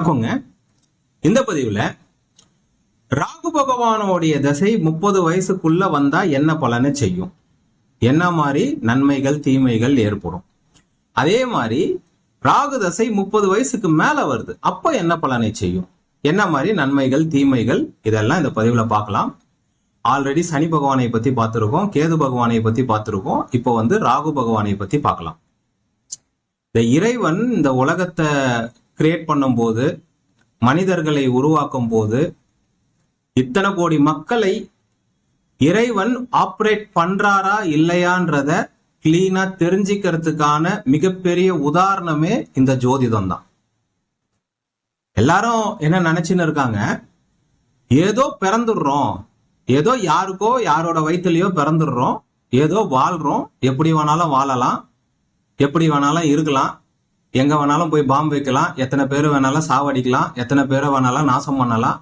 வணக்கங்க. இந்த பதிவுல ராகு பகவானுடைய தசை 30 வயசுக்குள்ள வந்தா என்ன பலனை செய்யும், என்ன மாதிரி நன்மைகள் தீமைகள் ஏற்படும், அதே மாதிரி ராகு தசை 30 வயசுக்கு மேல வருது அப்ப என்ன பலனை செய்யும், என்ன மாதிரி நன்மைகள் தீமைகள், இதெல்லாம் இந்த பதிவுல பார்க்கலாம். ஆல்ரெடி சனி பகவானை பத்தி பார்த்திருக்கோம், கேது பகவானை பத்தி பார்த்திருக்கோம். இப்போ ராகு பகவானை பத்தி பார்க்கலாம். இந்த இறைவன் இந்த உலகத்தை கிரியேட் பண்ணும் போது, மனிதர்களை உருவாக்கும் போது, இத்தனை கோடி மக்களை இறைவன் ஆப்ரேட் பண்றாரா இல்லையான்றத கிளீனா தெரிஞ்சுக்கிறதுக்கான மிகப்பெரிய உதாரணமே இந்த ஜோதிடம் தான். எல்லாரும் என்ன நினைச்சுன்னு இருக்காங்க, ஏதோ பிறந்துடுறோம், ஏதோ யாருக்கோ யாரோட வயிற்றுலயோ பிறந்துடுறோம், ஏதோ வாழ்றோம், எப்படி வேணாலும் வாழலாம், எப்படி வேணாலும் இருக்கலாம், எங்க வேணாலும் போய் பாம்பு வைக்கலாம், எத்தனை பேர் வேணாலும் சாவடிக்கலாம், எத்தனை பேரை வேணாலும் நாசம் பண்ணலாம்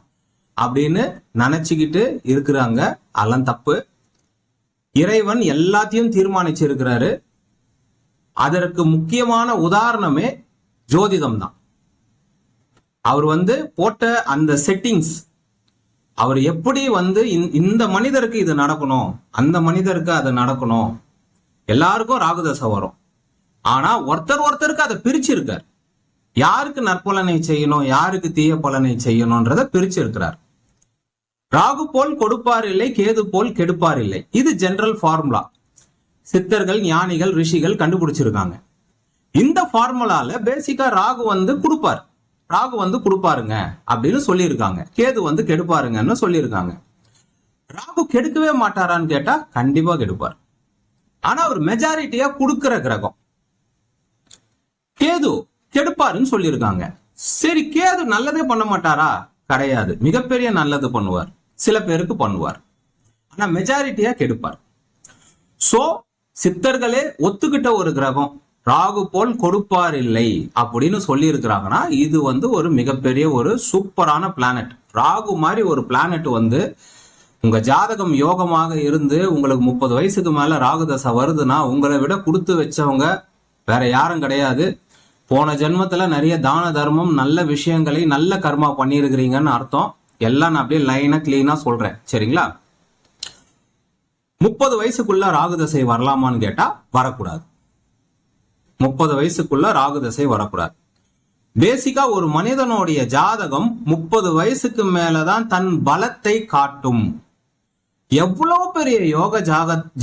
அப்படின்னு நினைச்சுக்கிட்டு இருக்கிறாங்க. அதெல்லாம் தப்பு. இறைவன் எல்லாத்தையும் தீர்மானிச்சிருக்கிறாரு. அதற்கு முக்கியமான உதாரணமே ஜோதிடம் தான். அவர் போட்ட அந்த செட்டிங்ஸ், அவர் எப்படி இந்த மனிதருக்கு இது நடக்கணும், அந்த மனிதருக்கு அது நடக்கணும், எல்லாருக்கும் ராகுதசை வரும். ஆனா ஒருத்தருக்கு அதை பிரிச்சிருக்கார். யாருக்கு நற்பலனை செய்யணும், யாருக்கு தீய பலனை செய்யணும்ன்றத பிரிச்சிருக்கிறார். ராகு போல் கொடுப்பார் இல்லை, கேது போல் கெடுப்பார் இல்லை. இது ஜெனரல் ஃபார்முலா. சித்தர்கள், ஞானிகள், ரிஷிகள் கண்டுபிடிச்சிருக்காங்க. இந்த ஃபார்முலால பேசிக்கா ராகு கொடுப்பார், ராகு கொடுப்பாருங்க அப்படின்னு சொல்லியிருக்காங்க. கேது கெடுப்பாருங்கன்னு சொல்லியிருக்காங்க. ராகு கெடுக்கவே மாட்டாரான்னு கேட்டா கண்டிப்பா கெடுப்பார். ஆனா அவர் மெஜாரிட்டியா கொடுக்கிற கிரகம். கேது கெடுப்பாருன்னு சொல்லியிருக்காங்க. சரி, கேது நல்லதே பண்ண மாட்டாரா? கிடையாது. மிகப்பெரிய நல்லது பண்ணுவார், சில பேருக்கு பண்ணுவார், ஆனா மெஜாரிட்டியா கெடுப்பார். சோ சித்தர்களே ஒத்துக்கிட்ட ஒரு கிரகம் ராகு போல் கொடுப்பார் இல்லை அப்படின்னு சொல்லி இருக்கிறாங்கன்னா, இது ஒரு மிகப்பெரிய ஒரு சூப்பரான பிளானட். ராகு மாதிரி ஒரு பிளானட் உங்க ஜாதகம் யோகமாக இருந்து உங்களுக்கு 30 வயசுக்கு மேல ராகு தசை வருதுன்னா, உங்களை விட கொடுத்து வச்சவங்க வேற யாரும் கிடையாது. போன ஜென்மத்துல நிறைய தான தர்மம், நல்ல விஷயங்களை, நல்ல கர்மா பண்ணியிருக்கிறீங்கன்னு அர்த்தம். எல்லாம் நான் அப்படியே லைனா கிளீனா சொல்றேன், சரிங்களா? 30 வயசுக்குள்ள ராகுதசை வரலாமான்னு கேட்டா வரக்கூடாது. 30 வயசுக்குள்ள ராகுதசை வரக்கூடாது. பேசிக்கா ஒரு மனிதனுடைய ஜாதகம் 30 வயசுக்கு மேலதான் தன் பலத்தை காட்டும். எவ்வளவு பெரிய யோக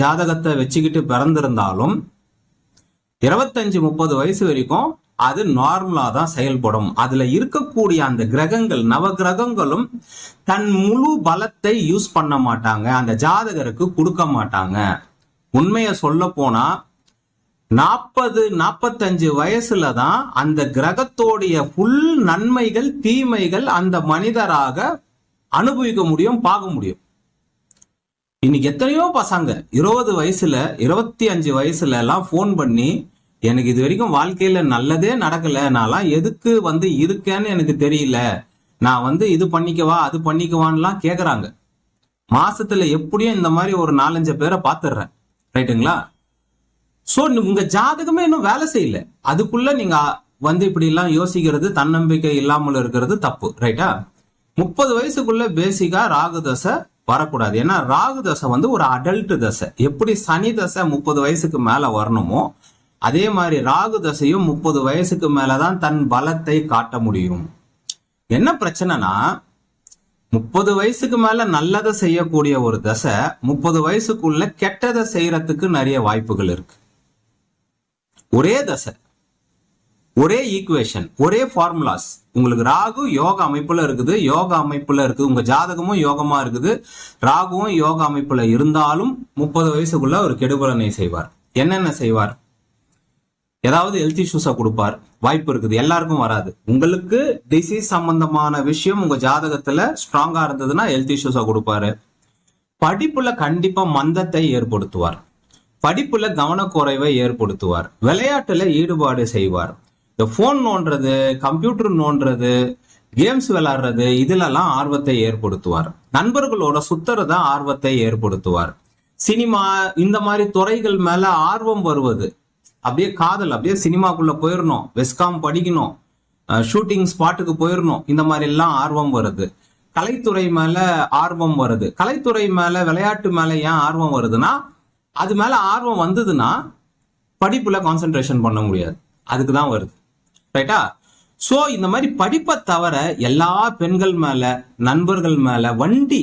ஜாதகத்தை வச்சுக்கிட்டு பிறந்திருந்தாலும் 25-30 வயசு வரைக்கும் அது நார்மலா தான் செயல்படும். அதுல இருக்கக்கூடிய அந்த கிரகங்கள், நவ கிரகங்களும் தன் முழு பலத்தை யூஸ் பண்ண மாட்டாங்க, அந்த ஜாதகருக்கு கொடுக்க மாட்டாங்க. உண்மைய சொல்ல போனா 40-45 வயசுல தான் அந்த கிரகத்தோடைய ஃபுல் நன்மைகள் தீமைகள் அந்த மனிதராக அனுபவிக்க முடியும், பார்க்க முடியும். இன்னைக்கு எத்தனையோ பசங்க 20 வயசுல 25 வயசுல எல்லாம் போன் பண்ணி, எனக்கு இது வரைக்கும் வாழ்க்கையில நல்லதே நடக்கல, நான்லாம் எதுக்கு இருக்கேன்னு எனக்கு தெரியல, நான் இது பண்ணிக்கவா அது பண்ணிக்கவான்லாம் கேக்குறாங்க. மாசத்துல எப்படியும் இந்த மாதிரி ஒரு 4-5 பேரை பாத்துடுறேன், ரைட்டுங்களா? சோ உங்க ஜாதகமே இன்னும் வேலை செய்யல, அதுக்குள்ள நீங்க இப்படி எல்லாம் யோசிக்கிறது, தன்னம்பிக்கை இல்லாமல் இருக்கிறது தப்பு, ரைட்டா? 30 வயசுக்குள்ள பேசிக்கா ராகு தசை வரக்கூடாது. ஏன்னா ராகு தசை ஒரு அடல்ட் தசை. எப்படி சனி தசை 30 வயசுக்கு மேல வரணுமோ, அதே மாதிரி ராகு தசையும் 30 வயசுக்கு மேலதான் தன் பலத்தை காட்ட முடியும். என்ன பிரச்சனைனா, 30 வயசுக்கு மேல நல்லதை செய்யக்கூடிய ஒரு தசை 30 வயசுக்குள்ள கெட்டதை செய்யறதுக்கு நிறைய வாய்ப்புகள் இருக்கு. ஒரே தசை, ஒரே ஈக்குவேஷன், ஒரே ஃபார்முலாஸ். உங்களுக்கு ராகு யோக அமைப்புல இருக்குது, யோக அமைப்புல இருக்குது, உங்க ஜாதகமும் யோகமா இருக்குது, ராகுவும் யோக அமைப்புல இருந்தாலும் 30 வயசுக்குள்ள ஒரு கெடுபலனை செய்வார். என்னென்ன செய்வார்? ஏதாவது ஹெல்த் இஷ்யூஸை கொடுப்பார், வாய்ப்பு இருக்குது. எல்லாருக்கும் வராது. உங்களுக்கு டிசீஸ் சம்பந்தமான விஷயம் உங்க ஜாதகத்துல ஸ்ட்ராங்கா இருந்ததுன்னா ஹெல்த் இஷ்யூஸை கொடுப்பாரு. படிப்புல கண்டிப்பா மந்தத்தை ஏற்படுத்துவார், படிப்புல கவனக்குறைவை ஏற்படுத்துவார், விளையாட்டுல ஈடுபாடு செய்வார். இந்த போன் நோன்றது, கம்ப்யூட்டர் நோன்றது, கேம்ஸ் விளையாடுறது, இதுலலாம் ஆர்வத்தை ஏற்படுத்துவார். நண்பர்களோட சுத்துறத ஆர்வத்தை ஏற்படுத்துவார். சினிமா, இந்த மாதிரி துறைகள் மேல ஆர்வம் வருவது, அப்படியே காதல், அப்படியே சினிமாக்குள்ள போயிடணும், வெஸ்காம் படிக்கணும், ஷூட்டிங் ஸ்பாட்டுக்கு போயிடணும், இந்த மாதிரி எல்லாம் ஆர்வம் வருது. கலைத்துறை மேல ஆர்வம் வருது. கலைத்துறை மேல, விளையாட்டு மேல ஏன் ஆர்வம் வருதுன்னா, அது மேல ஆர்வம் வந்ததுன்னா படிப்புல கான்சென்ட்ரேஷன் பண்ண முடியாது, அதுக்கு தான் வருது. ரைட்டா? சோ இந்த மாதிரி படிப்பை தவிர எல்லா பெண்கள் மேல, நண்பர்கள் மேல, வண்டி,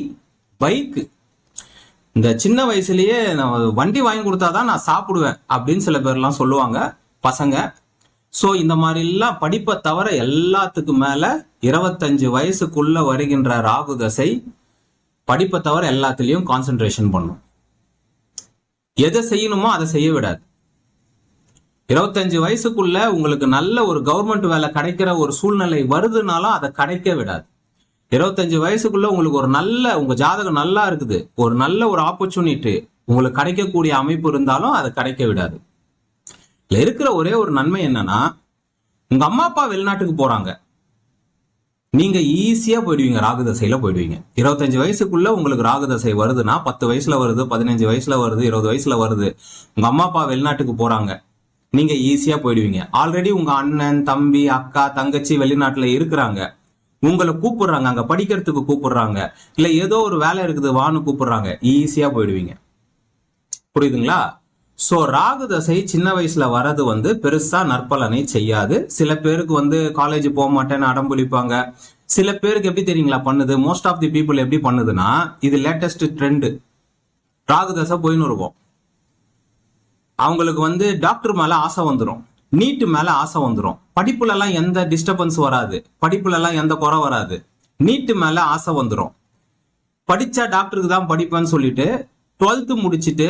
பைக்கு, இந்த சின்ன வயசுலயே நான் வண்டி வாங்கி கொடுத்தாதான் நான் சாப்பிடுவேன் அப்படின்னு சில பேர்லாம் சொல்லுவாங்க பசங்க. சோ இந்த மாதிரி எல்லாம் படிப்பை தவிர எல்லாத்துக்கு மேல 25 வயசுக்குள்ள வருகின்ற ராகு தசை படிப்பை தவிர எல்லாத்துலயும் கான்சென்ட்ரேஷன் பண்ணும். எதை செய்யணுமோ அதை செய்ய விடாது. 25 வயசுக்குள்ள உங்களுக்கு நல்ல ஒரு கவர்மெண்ட் வேலை கிடைக்கிற ஒரு சூழ்நிலை வருதுனாலும் அதை கிடைக்க விடாது. 25 வயசுக்குள்ள உங்களுக்கு ஒரு நல்ல, உங்க ஜாதகம் நல்லா இருக்குது, ஒரு நல்ல ஒரு ஆப்பர்ச்சுனிட்டி உங்களுக்கு கிடைக்கக்கூடிய அமைப்பு இருந்தாலும் அதை கிடைக்க விடாது. இதுல இருக்கிற ஒரே ஒரு நன்மை என்னன்னா, உங்க அம்மா அப்பா வெளிநாட்டுக்கு போறாங்க, நீங்க ஈஸியா போயிடுவீங்க, ராகுதசையில போயிடுவீங்க. 25 வயசுக்குள்ள உங்களுக்கு ராகுதசை வருதுன்னா, 10 வயசுல வருது, 15 வயசுல வருது, 20 வயசுல வருது, உங்க அம்மா அப்பா வெளிநாட்டுக்கு போறாங்க, நீங்க ஈஸியா போயிடுவீங்க. ஆல்ரெடி உங்க அண்ணன், தம்பி, அக்கா, தங்கச்சி வெளிநாட்டுல இருக்கிறாங்க, உங்களை கூப்பிடுறாங்க, அங்க படிக்கிறதுக்கு கூப்பிடுறாங்க, இல்ல ஏதோ ஒரு வேலை இருக்குது வான்னு கூப்பிடுறாங்க, ஈஸியா போயிடுவீங்க. புரியுதுங்களா? சோ ராகு தசை சின்ன வயசுல வர்றது பெருசா நற்பலனை செய்யாது. சில பேருக்கு காலேஜ் போக மாட்டேன்னு அடம்பிடிப்பாங்க. சில பேருக்கு எப்படி தெரியுங்களா பண்ணுது, மோஸ்ட் ஆஃப் தி பீப்புள் எப்படி பண்ணுதுன்னா, இது லேட்டஸ்ட் ட்ரெண்ட். ராகு தசை போயின்னு இருக்கும், அவங்களுக்கு டாக்டர் மேல ஆசை வந்துடும், நீட் மேல ஆசை வந்துடும், படிப்புல எல்லாம் எந்த டிஸ்டர்பன்ஸ் வராது, படிப்புல எல்லாம் எந்த குறை வராது, நீட் மேல ஆசை வந்துடும். படிச்சா டாக்டருக்கு தான் படிப்பேன்னு சொல்லிட்டு 12th முடிச்சுட்டு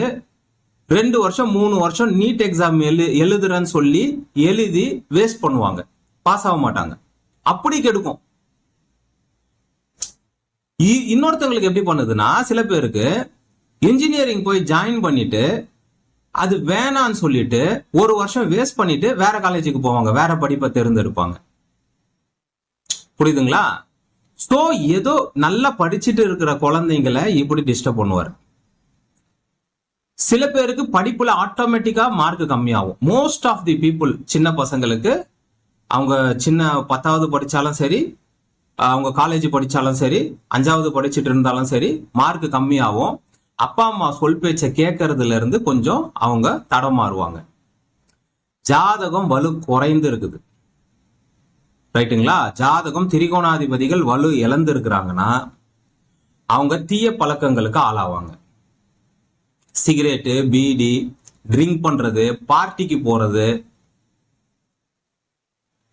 2 வருஷம் 3 வருஷம் நீட் எக்ஸாம் எழுதுறேன்னு சொல்லி எழுதி வேஸ்ட் பண்ணுவாங்க, பாஸ் ஆக மாட்டாங்க. அப்படி கெடுக்கும். இன்னொருத்தவங்களுக்கு எப்படி பண்ணுதுன்னா, சில பேருக்கு இன்ஜினியரிங் போய் ஜாயின் பண்ணிட்டு அது வேணான்னு சொல்லிட்டு 1 வருஷம் வேஸ்ட் பண்ணிட்டு வேற காலேஜுக்கு போவாங்க, வேற படிப்பை தேர்ந்தெடுப்பாங்க. புரியுதுங்களா? சோ ஏதோ நல்லா படிச்சுட்டு இருக்கிற குழந்தைங்களை இப்படி டிஸ்டர்ப் பண்ணுவார். சில பேருக்கு படிப்புல ஆட்டோமேட்டிக்கா மார்க் கம்மியாகும். மோஸ்ட் ஆஃப் தி பீப்புள், சின்ன பசங்களுக்கு, அவங்க சின்ன 10வது படிச்சாலும் சரி, அவங்க காலேஜ் படிச்சாலும் சரி, 5வது படிச்சுட்டு இருந்தாலும் சரி, மார்க் கம்மியாகும். அப்பா அம்மா சொல் பேச்ச கேட்கறதுல இருந்து கொஞ்சம் அவங்க தடமாறுவாங்க. ஜாதகம் வலு குறைந்து இருக்குது. ரைட்டுங்களா? ஜாதகம் திரிகோணாதிபதிகள் வலு இழந்து இருக்கிறாங்கன்னா அவங்க தீய பழக்கங்களுக்கு ஆளாவாங்க. சிகரெட்டு, பீடி, ட்ரிங்க் பண்றது, பார்ட்டிக்கு போறது.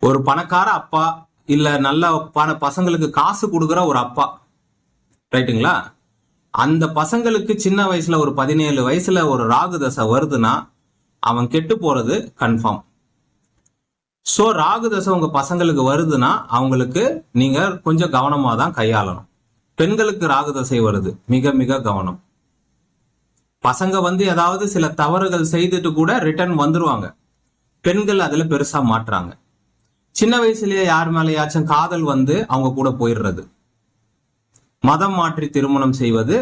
ஒரு பணக்கார அப்பா இல்ல நல்ல பசங்களுக்கு காசு கொடுக்குற ஒரு அப்பா, ரைட்டுங்களா, அந்த பசங்களுக்கு சின்ன வயசுல ஒரு 17 வயசுல ஒரு ராகு தசை வருதுன்னா அவன் கெட்டு போறது கன்ஃபார்ம். சோ ராகு தசை உங்க பசங்களுக்கு வருதுன்னா அவங்களுக்கு நீங்க கொஞ்சம் கவனமா தான் கையாளணும். பெண்களுக்கு ராகு தசை வருது, மிக மிக கவனம். பசங்க ஏதாவது சில தவறுகள் செய்துட்டு கூட ரிட்டர்ன் வந்துருவாங்க, பெண்கள் அதுல பெருசா மாட்டுறாங்க. சின்ன வயசுலயே யார் மேலேயாச்சும் காதல் அவங்க கூட போயிடுறது, மதம் மாற்றி திருமணம் செய்வது,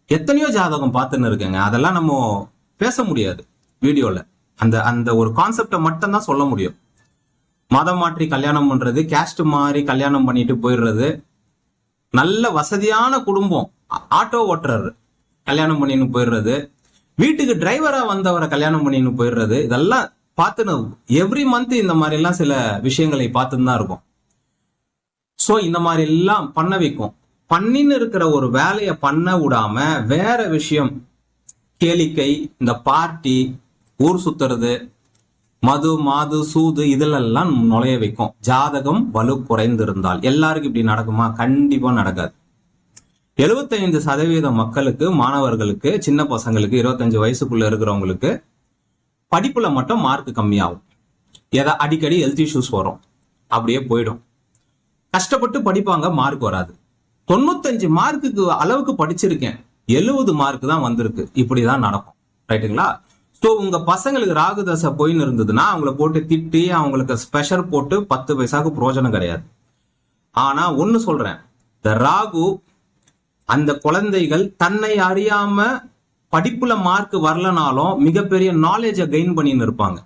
எத்தனையோ ஜாதகம் பார்த்துன்னு இருக்குங்க. அதெல்லாம் நம்ம பேச முடியாது வீடியோல, அந்த ஒரு கான்செப்டை மட்டும் தான் சொல்ல முடியும். மதம் மாற்றி கல்யாணம் பண்றது, கேஸ்ட் மாறி கல்யாணம் பண்ணிட்டு போயிடுறது, நல்ல வசதியான குடும்பம், ஆட்டோ ஓட்டுறாரு கல்யாணம் பண்ணின்னு போயிடுறது, வீட்டுக்கு டிரைவரா வந்தவரை கல்யாணம் பண்ணின்னு போயிடுறது, இதெல்லாம் பார்த்துன்னு எவ்ரி மந்த் இந்த மாதிரி எல்லாம் சில விஷயங்களை பார்த்துன்னு தான் இருக்கும். சோ இந்த மாதிரி எல்லாம் பண்ண வைக்கும். பண்ணின்னு இருக்கிற ஒரு வேலையை பண்ண விடாம வேற விஷயம், கேளிக்கை, இந்த பார்ட்டி, ஊர் சுத்துறது, மது, மாது, சூது, இதுலெல்லாம் நுழைய வைக்கும். ஜாதகம் வலு குறைந்திருந்தால். எல்லாருக்கும் இப்படி நடக்குமா? கண்டிப்பா நடக்காது. 75% மக்களுக்கு, மாணவர்களுக்கு, சின்ன பசங்களுக்கு, 25 வயசுக்குள்ள இருக்கிறவங்களுக்கு படிப்புல மட்டும் மார்க் கம்மியாகும். அடிக்கடி ஹெல்த் இஷ்யூஸ் வரும், அப்படியே போயிடும். கஷ்டப்பட்டு படிப்பாங்க, மார்க் வராது. 95 மார்க்குக்கு அளவுக்கு படிச்சிருக்கேன், 70 மார்க் தான் வந்திருக்கு, இப்படிதான் நடக்கும். ரைட்டுங்களா? ஸோ உங்க பசங்களுக்கு ராகு தசை போயின்னு இருந்ததுன்னா அவங்கள போட்டு திட்டி அவங்களுக்கு ஸ்பெஷல் போட்டு 10 பைசாக்கு பிரயோஜனம் கிடையாது. ஆனா ஒன்னு சொல்றேன், இந்த ராகு அந்த குழந்தைகள் தன்னை அறியாம படிப்புல மார்க் வரலனாலும் மிகப்பெரிய நாலேஜை கெயின் பண்ணின்னு இருப்பாங்க.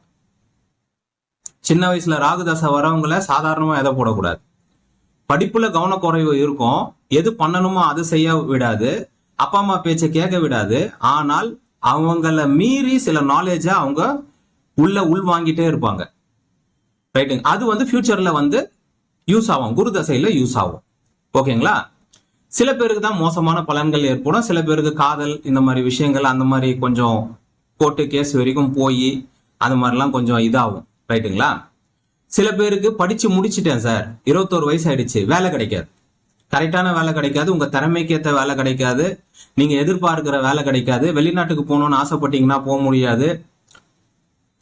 சின்ன வயசுல ராகு தசை வரவங்கள சாதாரணமா எதை போடக்கூடாது. படிப்புல கவனக்குறைவு இருக்கும், எது பண்ணணுமோ அது செய்ய விடாது, அப்பா அம்மா பேச்சை கேட்க விடாது. ஆனால் அவங்கள மீறி சில நாலேஜ அவங்க உள் வாங்கிட்டே இருப்பாங்க. ரைட்டுங்க. அது வந்து ஃபியூச்சர்ல வந்து யூஸ் ஆகும், குரு தசையில யூஸ் ஆகும். ஓகேங்களா? சில பேருக்கு தான் மோசமான பலன்கள் ஏற்படும், சில பேருக்கு காதல் இந்த மாதிரி விஷயங்கள் அந்த மாதிரி கொஞ்சம் கோர்ட்டு கேஸ் வரைக்கும் போய் அந்த மாதிரிலாம் கொஞ்சம் இதாகும். ரைட்டுங்களா? சில பேருக்கு படிச்சு முடிச்சிட்டேன் சார், 21 வயசு ஆயிடுச்சு, வேலை கிடைக்காது, கரெக்டான வேலை கிடைக்காது, உங்க திறமைக்கேற்ற வேலை கிடைக்காது, நீங்க எதிர்பார்க்கிற வேலை கிடைக்காது, வெளிநாட்டுக்கு போகணும்னு ஆசைப்பட்டீங்கன்னா போக முடியாது.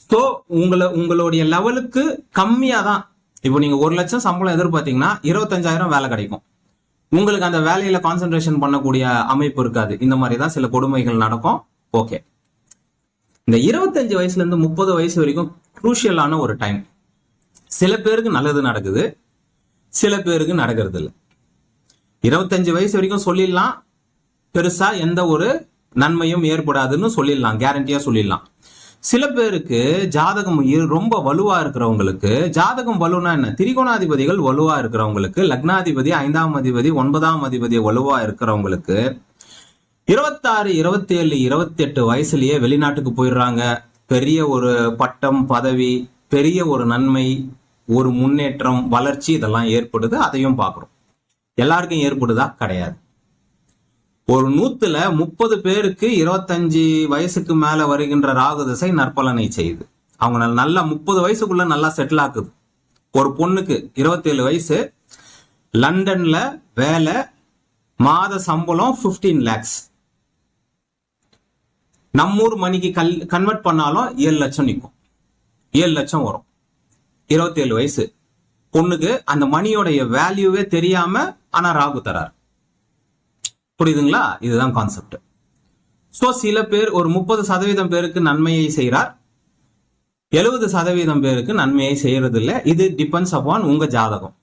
ஸோ உங்களுடைய லெவலுக்கு கம்மியா தான். இப்போ நீங்க 1 லட்சம் சம்பளம் எதிர்பார்த்தீங்கன்னா 25,000 வேலை கிடைக்கும். உங்களுக்கு அந்த வேலையில கான்சென்ட்ரேஷன் பண்ணக்கூடிய அமைப்பு இருக்காது. இந்த மாதிரி தான் சில கொடுமைகள் நடக்கும். ஓகே, இந்த 25 வயசுல இருந்து 30 வயசு வரைக்கும் குரூஷியலான ஒரு டைம். சில பேருக்கு நல்லது நடக்குது, சில பேருக்கு நடக்கிறது இல்லை. 25 வயசு வரைக்கும் சொல்லிடலாம், பெருசா எந்த ஒரு நன்மையும் ஏற்படாதுன்னு சொல்லிடலாம், கேரண்டியா சொல்லிடலாம். சில பேருக்கு ஜாதகம் ரொம்ப வலுவா இருக்கிறவங்களுக்கு, ஜாதகம் வலுனா என்ன, திரிகோணாதிபதிகள் வலுவா இருக்கிறவங்களுக்கு, லக்னாதிபதி 5ஆம் அதிபதி 9ஆம் அதிபதி வலுவா இருக்கிறவங்களுக்கு 26, 27, 28 வயசுலயே வெளிநாட்டுக்கு போயிடுறாங்க. பெரிய ஒரு பட்டம், பதவி, பெரிய ஒரு நன்மை, ஒரு முன்னேற்றம், வளர்ச்சி இதெல்லாம் ஏற்படுது. அதையும் பார்க்கிறோம். எல்லாருக்கும் ஏற்படுதா? கிடையாது. ஒரு 100ல 30 பேருக்கு 25 வயசுக்கு மேல வருகின்ற ராகு திசை நற்பலனை செய்யுது. அவங்க நல்லா 30 வயசுக்குள்ள நல்லா செட்டில் ஆக்குது. ஒரு பொண்ணுக்கு 27 வயசு, லண்டன்ல வேலை, மாத சம்பளம் 15 lakhs. நம்மூர் மணிக்கு கன்வெர்ட் பண்ணாலும் 7 லட்சம் நிற்கும். 7 லட்சம் வரும். 27 வயசு பொண்ணுக்கு அந்த மணியோடைய வேல்யூவே தெரியாம ஆனா ராகு தரார். புரியுதுங்களா? இதுதான் கான்செப்ட். சோ சில பேர் ஒரு 30% பேருக்கு நன்மையை செய்யறார், 70% பேருக்கு நன்மையை செய்யறது இல்ல. இது டிபெண்ட்ஸ் அப்பான் உங்க ஜாதகம்.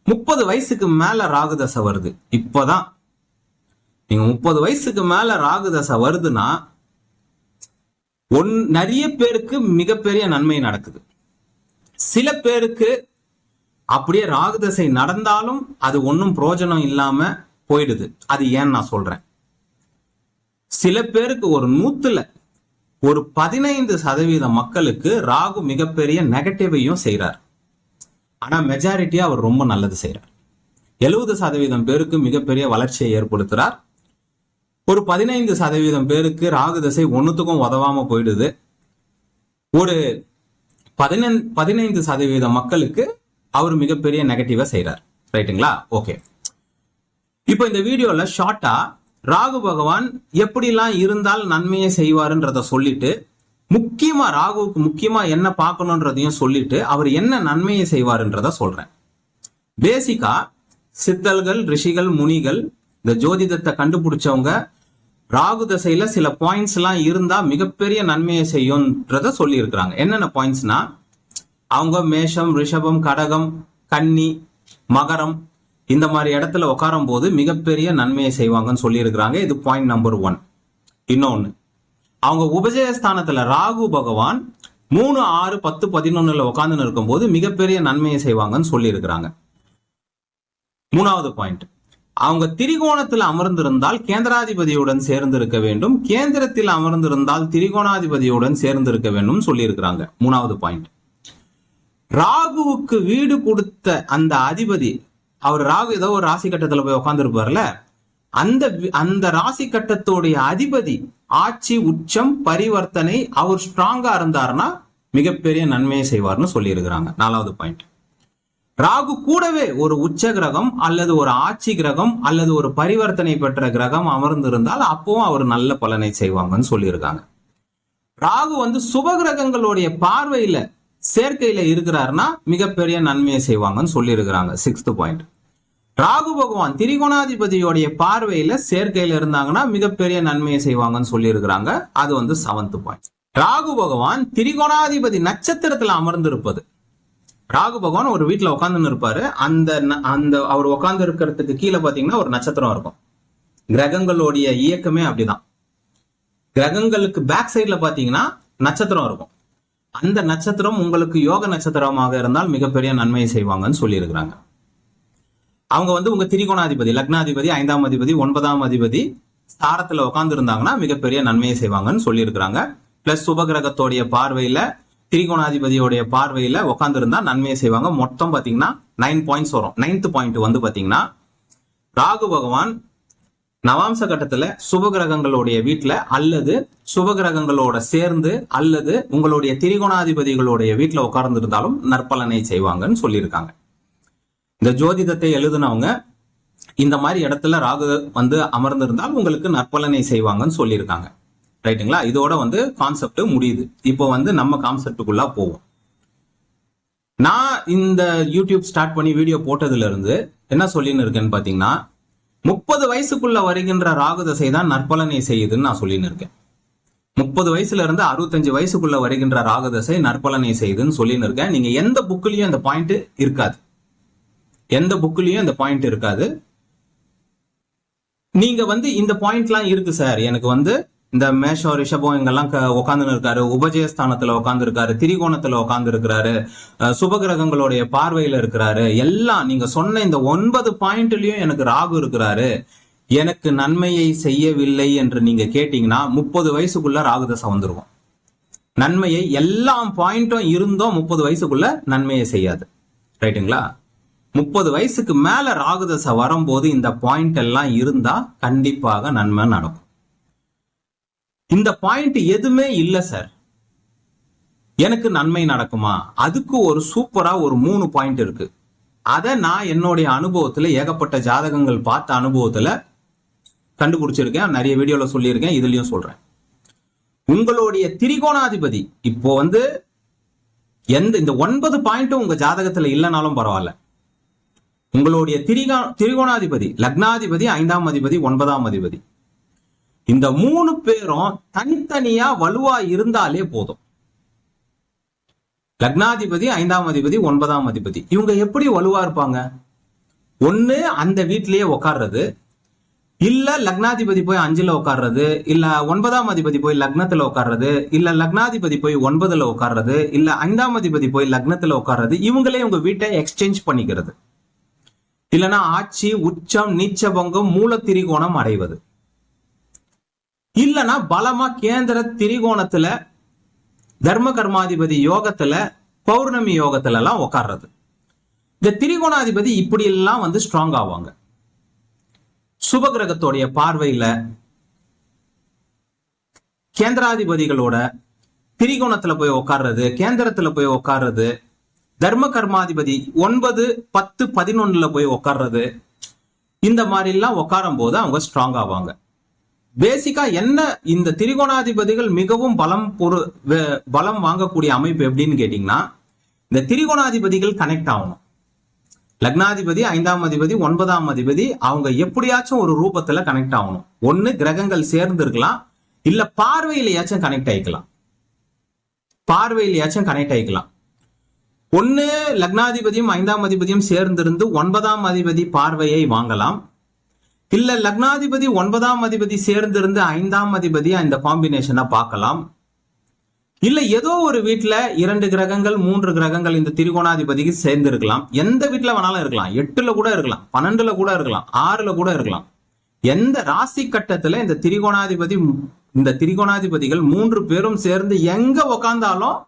30 வயசுக்கு மேல ராகு தசை வருது. இப்பதான் நீங்க 30 வயசுக்கு மேல ராகு தசை வருதுன்னா நிறைய பேருக்கு மிகப்பெரிய நன்மை நடக்குது. சில பேருக்கு அப்படியே ராகு தசை நடந்தாலும் அது ஒன்றும் பிரயோஜனம் இல்லாம போயிடுது. அது ஏன் நான் சொல்றேன். சில பேருக்கு ஒரு 100ல ஒரு 15% மக்களுக்கு ராகு மிகப்பெரிய நெகட்டிவையும் செய்யறார். ஆனா மெஜாரிட்டியா அவர் ரொம்ப நல்லது செய்யறார். 70% பேருக்கு மிகப்பெரிய வளர்ச்சியை ஏற்படுத்துறார். ஒரு 15% பேருக்கு ராகு தசை ஒன்னுத்துக்கும் உதவாம போயிடுது. ஒரு 15% மக்களுக்கு அவர் மிகப்பெரிய நெகட்டிவா செய்யறார். ரைட்டுங்களா? ஓகே, இப்போ இந்த வீடியோல ஷார்ட்டா ராகு பகவான் எப்படிலாம் இருந்தால் நன்மையை செய்வாருன்றத சொல்லிட்டு, முக்கியமா ராகுவுக்கு முக்கியமா என்ன பார்க்கணுன்றதையும் சொல்லிட்டு, அவர் என்ன நன்மையை செய்வாருன்றத சொல்றேன். பேசிக்கா சித்தர்கள், ரிஷிகள், முனிகள், இந்த ஜோதிடத்தை கண்டுபிடிச்சவங்க ராகு தசையில சில பாயிண்ட்ஸ் எல்லாம் இருந்தா மிகப்பெரிய நன்மையை செய்யும்ன்றத சொல்லி இருக்கிறாங்க. என்னென்ன பாயிண்ட்ஸ்னா, அவங்க மேஷம், ரிஷபம், கடகம், கன்னி, மகரம் இந்த மாதிரி இடத்துல உட்காரும் போது மிகப்பெரிய நன்மையை செய்வாங்கன்னு சொல்லி இருக்கிறாங்க. இது பாயிண்ட் நம்பர் 1. இன்னொன்னு, அவங்க உபஜயஸ்தானத்துல ராகு பகவான் 3, 6, 10, 11 உட்கார்ந்து இருக்கும் போது மிகப்பெரிய நன்மையை செய்வாங்கன்னு சொல்லி இருக்கிறாங்க. 3வது பாயிண்ட், அவங்க திரிகோணத்தில் அமர்ந்திருந்தால் கேந்திராதிபதியுடன் சேர்ந்து இருக்க வேண்டும், கேந்திரத்தில் அமர்ந்திருந்தால் திரிகோணாதிபதியுடன் சேர்ந்து இருக்க வேண்டும் சொல்லி இருக்கிறாங்க. 3வது பாயிண்ட், ராகுவுக்கு வீடு கொடுத்த அந்த அதிபதி, அவர் ராகு ஏதோ ஒரு ராசி கட்டத்துல போய் உட்கார்ந்து இருப்பார்ல, அந்த ராசி கட்டத்தோடைய அதிபதி ஆட்சி, உச்சம், பரிவர்த்தனை அவர் ஸ்ட்ராங்கா இருந்தாருன்னா மிகப்பெரிய நன்மையை செய்வார்னு சொல்லி இருக்கிறாங்க. 4வது பாயிண்ட், ராகு கூடவே ஒரு உச்ச கிரகம் அல்லது ஒரு ஆட்சி கிரகம் அல்லது ஒரு பரிவர்த்தனை பெற்ற கிரகம் அமர்ந்திருந்தால் அப்பவும் அவர் நல்ல பலனை செய்வாங்கன்னு சொல்லியிருக்காங்க. ராகு வந்து சுப கிரகங்களுடைய பார்வையில சேர்க்கையில இருக்கிறாருன்னா மிகப்பெரிய நன்மையை செய்வாங்கன்னு சொல்லி இருக்கிறாங்க. 6th பாயிண்ட், ராகு பகவான் திரிகோணாதிபதியோடைய பார்வையில சேர்க்கையில இருந்தாங்கன்னா மிகப்பெரிய நன்மையை செய்வாங்கன்னு சொல்லி இருக்கிறாங்க. அது வந்து 7th பாயிண்ட், ராகு பகவான் திரிகோணாதிபதி நட்சத்திரத்துல அமர்ந்திருப்பது. ராகு பகவான் ஒரு வீட்டுல உட்கார்ந்து இருப்பாரு, அந்த அவர் உட்கார்ந்து இருக்கிறதுக்கு கீழே பாத்தீங்கன்னா ஒரு நட்சத்திரம் இருக்கும். கிரகங்களுடைய இயக்கமே அப்படிதான். கிரகங்களுக்கு பேக் சைட்ல பாத்தீங்கன்னா நட்சத்திரம் இருக்கும். அந்த நட்சத்திரம் உங்களுக்கு யோக நட்சத்திரமாக இருந்தால் மிகப்பெரிய நன்மையை செய்வாங்கன்னு சொல்லியிருக்கிறாங்க. அவங்க உங்க திரிகோணாதிபதி, லக்னாதிபதி, 5ஆம் அதிபதி, 9ஆம் அதிபதி ஸ்தானத்துல உட்கார்ந்து இருந்தாங்கன்னா மிகப்பெரிய நன்மையை செய்வாங்கன்னு சொல்லியிருக்கிறாங்க. பிளஸ் சுபகிரகத்தோடைய பார்வையில, திரிகோணாதிபதியோடைய பார்வையில உட்கார்ந்து இருந்தா நன்மையை செய்வாங்க. மொத்தம் பாத்தீங்கன்னா 9 பாயிண்ட்ஸ் வரும். 9th பாயிண்ட் பாத்தீங்கன்னா ராகு பகவான் நவாம்ச கட்டத்துல சுபகிரகங்களுடைய வீட்டுல அல்லது சுபகிரகங்களோட சேர்ந்து அல்லது உங்களுடைய திரிகோணாதிபதிகளுடைய வீட்டுல உட்கார்ந்து இருந்தாலும் நற்பலனை செய்வாங்கன்னு சொல்லியிருக்காங்க. இந்த ஜோதிடத்தை எழுதுனவங்க இந்த மாதிரி இடத்துல ராகு அமர்ந்திருந்தால் உங்களுக்கு நற்பலனை செய்வாங்கன்னு சொல்லியிருக்காங்க. ரைட்டுங்களா? இதோட கான்செப்ட் முடியுது. இப்போ நம்ம கான்செப்டுக்குள்ள போவோம். நான் இந்த யூடியூப் ஸ்டார்ட் பண்ணி வீடியோ போட்டதுல இருந்து என்ன சொல்லின்னு இருக்கேன்னு பாத்தீங்கன்னா, 30 வயசுக்குள்ள வருகின்ற ராகு தசை தான் நற்பலனை செய்யுதுன்னு நான் சொல்லின்னு இருக்கேன். 30 வயசுல இருந்து 65 வயசுக்குள்ள வருகின்ற ராகு தசை நற்பலனை செய்யுதுன்னு சொல்லின்னு இருக்கேன். நீங்க எந்த புக்லயும் அந்த பாயிண்ட் இருக்காது. எந்த புக்லயும் அந்த பாயிண்ட் இருக்காது. நீங்க இந்த பாயிண்ட்லாம் இருக்கு சார், எனக்கு இந்த மேஷம், ரிஷபம் இங்கெல்லாம் உட்கார்ந்து இருக்காரு, உபஜயஸ்தானத்துல உட்கார்ந்து இருக்காரு, திரிகோணத்துல உட்கார்ந்து இருக்கிறாரு, சுபகிரகங்களுடைய பார்வையில இருக்கிறாரு, எல்லாம் நீங்க சொன்ன இந்த 9 பாயிண்ட்லயும் எனக்கு ராகு இருக்கிறாரு, எனக்கு நன்மையை செய்யவில்லை என்று நீங்க கேட்டீங்கன்னா 30 வயசுக்குள்ள ராகு தசை வந்துருக்கும். நன்மையை எல்லா பாயிண்டும் இருந்தும் 30 வயசுக்குள்ள நன்மையை செய்யாது. ரைட்டுங்களா? 30 வயசுக்கு மேல ராகு தசை வரும்போது இந்த பாயிண்ட் எல்லாம் இருந்தா கண்டிப்பாக நன்மை நடக்கும். இந்த பாயிண்ட் எதுவுமே இல்ல சார், எனக்கு நன்மை நடக்குமா? அதுக்கு ஒரு சூப்பரா ஒரு 3 பாயிண்ட் இருக்கு. அத நான் என்னுடைய அனுபவத்துல, ஏகப்பட்ட ஜாதகங்கள் பார்த்த அனுபவத்துல கண்டுபிடிச்சிருக்கேன். நிறைய வீடியோல சொல்லியிருக்கேன், இதுலயும் சொல்றேன். உங்களுடைய திரிகோணாதிபதி இப்போ இந்த 9 பாயிண்ட்டும் உங்க ஜாதகத்துல இல்லைனாலும் பரவாயில்ல. உங்களுடைய திரிகோணாதிபதி, லக்னாதிபதி, 5ஆம் அதிபதி, 9ஆம் அதிபதி, இந்த 3 பேரும் தனித்தனியா வலுவா இருந்தாலே போதும். லக்னாதிபதி, 5ஆம் அதிபதி, 9ஆம் அதிபதி இவங்க எப்படி வலுவா இருப்பாங்க? ஒண்ணு அந்த வீட்டிலேயே உட்கார்றது, இல்ல லக்னாதிபதி போய் 5ல உட்கார்றது, இல்ல 9ஆம் அதிபதி போய் லக்னத்துல உட்கார்றது, இல்ல லக்னாதிபதி போய் 9ல உட்கார்றது, இல்ல 5ஆம் அதிபதி போய் லக்னத்துல உட்கார்றது. இவங்களே உங்க வீட்டை எக்ஸ்சேஞ்ச் பண்ணிக்கிறது. இல்லனா ஆட்சி, உச்சம், நீச்சபங்கம், மூல திரிகோணம் அடைவது. இல்லனா பலமா கேந்திர திரிகோணத்துல, தர்ம கர்மாதிபதி யோகத்துல, பௌர்ணமி யோகத்துல எல்லாம் உட்கார்றது. இந்த திரிகோணாதிபதி இப்படி எல்லாம் ஸ்ட்ராங் ஆவாங்க. சுபகிரகத்தோடைய பார்வையில கேந்திராதிபதிகளோட திரிகோணத்துல போய் உட்கார்றது, கேந்திரத்துல போய் உட்கார்றது, தர்ம கர்மாதிபதி 9, 10, 11ல போய் உட்கார்றது, இந்த மாதிரி எல்லாம் உட்காரும் போது அவங்க ஸ்ட்ராங் ஆவாங்க. பேசிக்கா என்ன, இந்த திரிகோணாதிபதிகள் மிகவும் பலம் வாங்கக்கூடிய அமைப்பு எப்படின்னு கேட்டீங்கன்னா, இந்த திரிகோணாதிபதிகள் கனெக்ட் ஆகணும். லக்னாதிபதி, 5ஆம் அதிபதி, 9ஆம் அதிபதி அவங்க எப்படியாச்சும் ஒரு ரூபத்துல கனெக்ட் ஆகணும். ஒண்ணு கிரகங்கள் சேர்ந்து இருக்கலாம், இல்ல பார்வையிலையாச்சும் கனெக்ட் ஆயிக்கலாம். பார்வையிலையாச்சும் கனெக்ட் ஆயிக்கலாம். ஒண்ணு லக்னாதிபதியும் 5ஆம் அதிபதியும் சேர்ந்திருந்து 9ஆம் அதிபதி பார்வையை வாங்கலாம். இல்ல லக்னாதிபதி 9ஆம் அதிபதி சேர்ந்திருந்து 5ஆம் அதிபதி இந்த காம்பினேஷனை பார்க்கலாம். இல்ல ஏதோ ஒரு வீட்டுல 2 கிரகங்கள் 3 கிரகங்கள் இந்த திரிகோணாதிபதிக்கு சேர்ந்து இருக்கலாம். எந்த வீட்டுல வேணாலும் இருக்கலாம். 8ல கூட இருக்கலாம், 12ல கூட இருக்கலாம், 6ல கூட இருக்கலாம். எந்த ராசி கட்டத்துல இந்த திரிகோணாதிபதிகள் 3 பேரும் சேர்ந்து எங்க உக்காந்தாலும்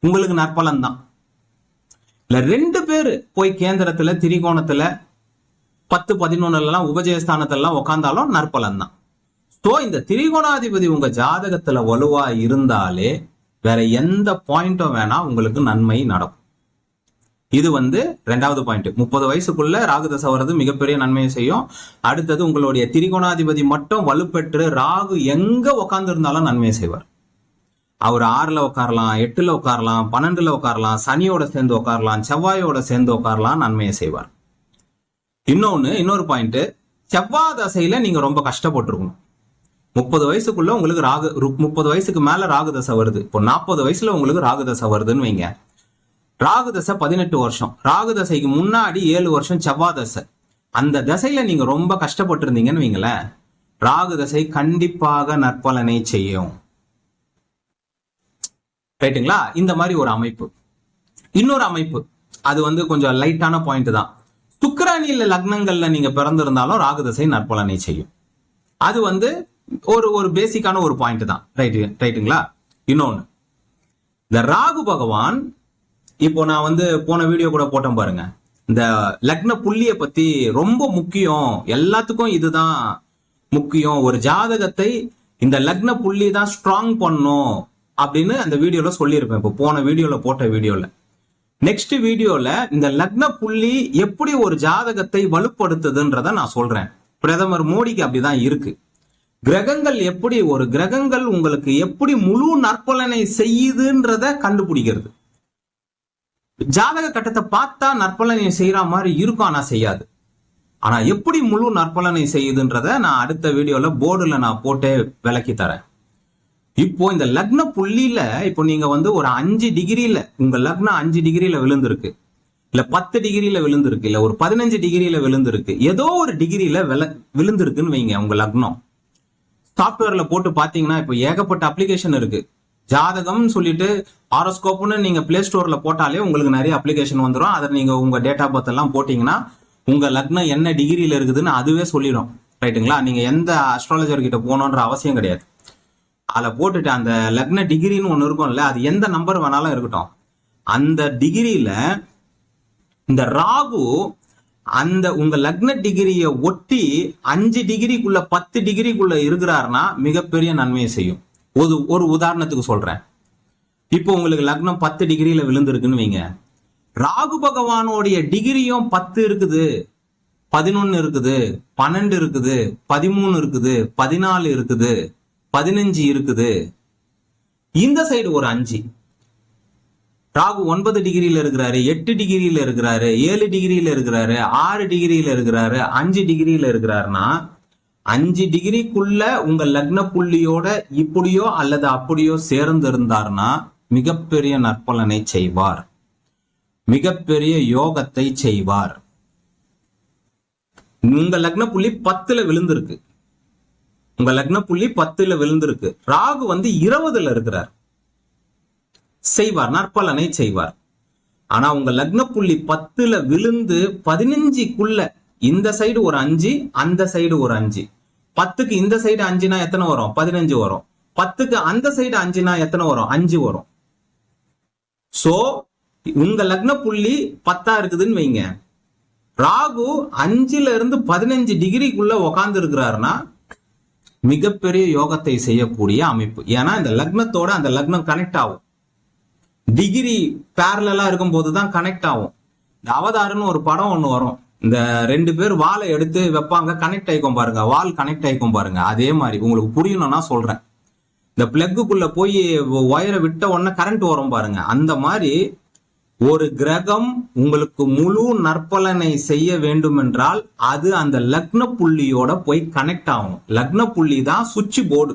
உங்களுக்கு நற்பலன் தான். இல்ல 2 பேரு போய் கேந்திரத்துல, திரிகோணத்துல, 10, 11 உபஜயஸ்தானத்துல உட்கார்ந்தாலும் நற்பலன் தான். சோ இந்த திரிகோணாதிபதி உங்க ஜாதகத்துல வலுவா இருந்தாலே வேற எந்த பாயிண்டும் வேணா உங்களுக்கு நன்மை நடக்கும். இது 2வது பாயிண்ட். 30 வயசுக்குள்ள ராகு தசை வர்றது மிகப்பெரிய நன்மையை செய்யும். அடுத்தது உங்களுடைய திரிகோணாதிபதி மட்டும் வலுப்பெற்று ராகு எங்க உட்கார்ந்து இருந்தாலும் நன்மையை செய்வார். அவர் 6ல உட்காரலாம், 8ல உட்காரலாம், 12ல உட்காரலாம், சனியோட சேர்ந்து உட்காரலாம், செவ்வாயோட சேர்ந்து உட்காரலாம், நன்மையை செய்வார். இன்னொரு பாயிண்ட், செவ்வாய் தசையில நீங்க ரொம்ப கஷ்டப்பட்டிருக்கணும். 30 வயசுக்குள்ள உங்களுக்கு 30 வயசுக்கு மேல ராகு தசை வருது. இப்போ 40 வயசுல உங்களுக்கு ராகு தசை வருதுன்னு வைங்க. ராகு தசை 18 வருஷம், ராகு தசைக்கு முன்னாடி 7 வருஷம் செவ்வாய் தசை. அந்த தசையில நீங்க ரொம்ப கஷ்டப்பட்டு இருந்தீங்கன்னு வைங்களேன், ராகு தசை கண்டிப்பாக நற்பலனை செய்யும். ரைட்டுங்களா? இந்த மாதிரி ஒரு அமைப்பு. இன்னொரு அமைப்பு, அது வந்து கொஞ்சம் லைட்டான பாயிண்ட் தான். சுக்கிரனில லக்னங்கள்ல நீங்க பிறந்திருந்தாலும் ராகு தசை நற்பலனை செய்யும். அது வந்து ஒரு பேசிக்கான ஒரு பாயிண்ட் தான். ரைட்டுங்களா? இன்னொன்னு, இந்த ராகு பகவான், இப்போ நான் வந்து போன வீடியோ கூட போட்டேன் பாருங்க, இந்த லக்ன புள்ளிய பத்தி ரொம்ப முக்கியம், எல்லாத்துக்கும் இதுதான் முக்கியம், ஒரு ஜாதகத்தை இந்த லக்ன புள்ளி தான் ஸ்ட்ராங் பண்ணும் அப்படின்னு அந்த வீடியோல சொல்லியிருப்பேன். இப்போ போன வீடியோல போட்ட வீடியோல. நெக்ஸ்ட் வீடியோல இந்த லக்ன புள்ளி எப்படி ஒரு ஜாதகத்தை வலுப்படுத்துதுன்றத நான் சொல்றேன். பிரதமர் மோடிக்கு அப்படிதான் இருக்கு. கிரகங்கள் எப்படி, ஒரு கிரகங்கள் உங்களுக்கு எப்படி முழு நற்பலனை செய்யுதுன்றத கண்டுபிடிக்கிறது. ஜாதக கட்டத்தை பார்த்தா நற்பலனை செய்யற மாதிரி இருக்கும், ஆனா செய்யாது. ஆனா எப்படி முழு நற்பலனை செய்யுதுன்றத நான் அடுத்த வீடியோல போர்டுல நான் போட்டே விளக்கி தரேன். இப்போ இந்த லக்ன புள்ளியில, இப்போ நீங்க வந்து ஒரு 5 டிகிரியில உங்க லக்னம் 5 டிகிரியில விழுந்திருக்கு, இல்ல 10 டிகிரியில விழுந்திருக்கு, இல்ல ஒரு 15 டிகிரியில விழுந்திருக்கு, ஏதோ ஒரு டிகிரியில விழுந்திருக்குன்னு வைங்க உங்க லக்னம். சாப்ட்வேர்ல போட்டு பாத்தீங்கன்னா இப்போ ஏகப்பட்ட அப்ளிகேஷன் இருக்கு. ஜாதகம்னு சொல்லிட்டு ஹாரோஸ்கோப்னு நீங்க பிளே ஸ்டோர்ல போட்டாலே உங்களுக்கு நிறைய அப்ளிகேஷன் வந்துடும். அதை நீங்க உங்க டேட் ஆஃப் பர்த் எல்லாம் போட்டீங்கன்னா உங்க லக்னம் என்ன டிகிரியில இருக்குதுன்னு அதுவே சொல்லிடும். ரைட்டுங்களா? நீங்க எந்த அஸ்ட்ராலஜர் கிட்ட போகணுன்ற அவசியம் கிடையாது. அதில் போட்டுட்டு அந்த லக்ன டிகிரின்னு ஒன்று இருக்கும்ல, அது எந்த நம்பர் வேணாலும் இருக்கட்டும், அந்த டிகிரியில இந்த ராகு அந்த உங்க லக்ன டிகிரியை ஒட்டி 5 டிகிரிக்குள்ள 10 டிகிரிக்குள்ள இருக்கிறாருன்னா மிகப்பெரிய நன்மையை செய்யும். ஒரு உதாரணத்துக்கு சொல்றேன். இப்போ உங்களுக்கு லக்னம் 10 டிகிரியில விழுந்திருக்குன்னு வைங்க, ராகு பகவானுடைய டிகிரியும் 10 இருக்குது, 11 இருக்குது, 12 இருக்குது, 13 இருக்குது, 14 இருக்குது, 15 இருக்குது. இந்த சைடு ஒரு 5, ராகு 9 டிகிரியில இருக்கிறாரு, 8 டிகிரியில இருக்கிறாரு, 7 டிகிரியில இருக்கிறாரு, 6 டிகிரியில இருக்கிறாரு, 5 டிகிரியில இருக்கிறாருன்னா 5 டிகிரிக்குள்ள உங்க லக்ன புள்ளியோட இப்படியோ அல்லது அப்படியோ சேர்ந்து இருந்தார்னா மிகப்பெரிய நற்பலனை செய்வார், மிகப்பெரிய யோகத்தை செய்வார். உங்க லக்ன புள்ளி 10ல விழுந்திருக்கு, உங்க லக்ன புள்ளி 10ல விழுந்திருக்கு, ராகு வந்து 20ல இருக்கிறார், செய்வார், நற்பலனை செய்வார். ஆனா உங்க லக்ன புள்ளி 10ல விழுந்து 15க்குள்ள இந்த சைடு ஒரு 5, அந்த சைடு ஒரு 5, 10க்கு இந்த சைடு 5னா எத்தனை வரும்? 15 வரும். 10க்கு அந்த சைடு 5னா எத்தனை வரும்? 5 வரும். சோ உங்க லக்ன புள்ளி 10ஆ இருக்குதுன்னு வைங்க, ராகு 5ல இருந்து 15 டிகிரிக்குள்ள உக்காந்து இருக்கிறாருன்னா மிகப்பெரிய யோகத்தை செய்யக்கூடிய அமைப்பு. ஏன்னா இந்த லக்னத்தோட அந்த லக்னம் கனெக்ட் ஆகும். டிகிரி பேரலா இருக்கும் போதுதான் கனெக்ட் ஆகும். இந்த அவதாருன்னு ஒரு படம் ஒண்ணு வரும், இந்த 2 பேர் வாழை எடுத்து வைப்பாங்க, கனெக்ட் ஆயிக்கும் பாருங்க, வால் கனெக்ட் ஆயிக்கும் பாருங்க. அதே மாதிரி உங்களுக்கு புரியணும்னா சொல்றேன், இந்த பிளக்குக்குள்ள போய் ஒயரை விட்ட உடனே கரண்ட் வரும் பாருங்க, அந்த மாதிரி ஒரு கிரகம் உங்களுக்கு முழு நற்பலனை செய்ய வேண்டும் என்றால் அது அந்த லக்ன புள்ளியோட போய் கனெக்ட் ஆகணும். லக்ன புள்ளி தான் சுவிட்ச் போர்டு.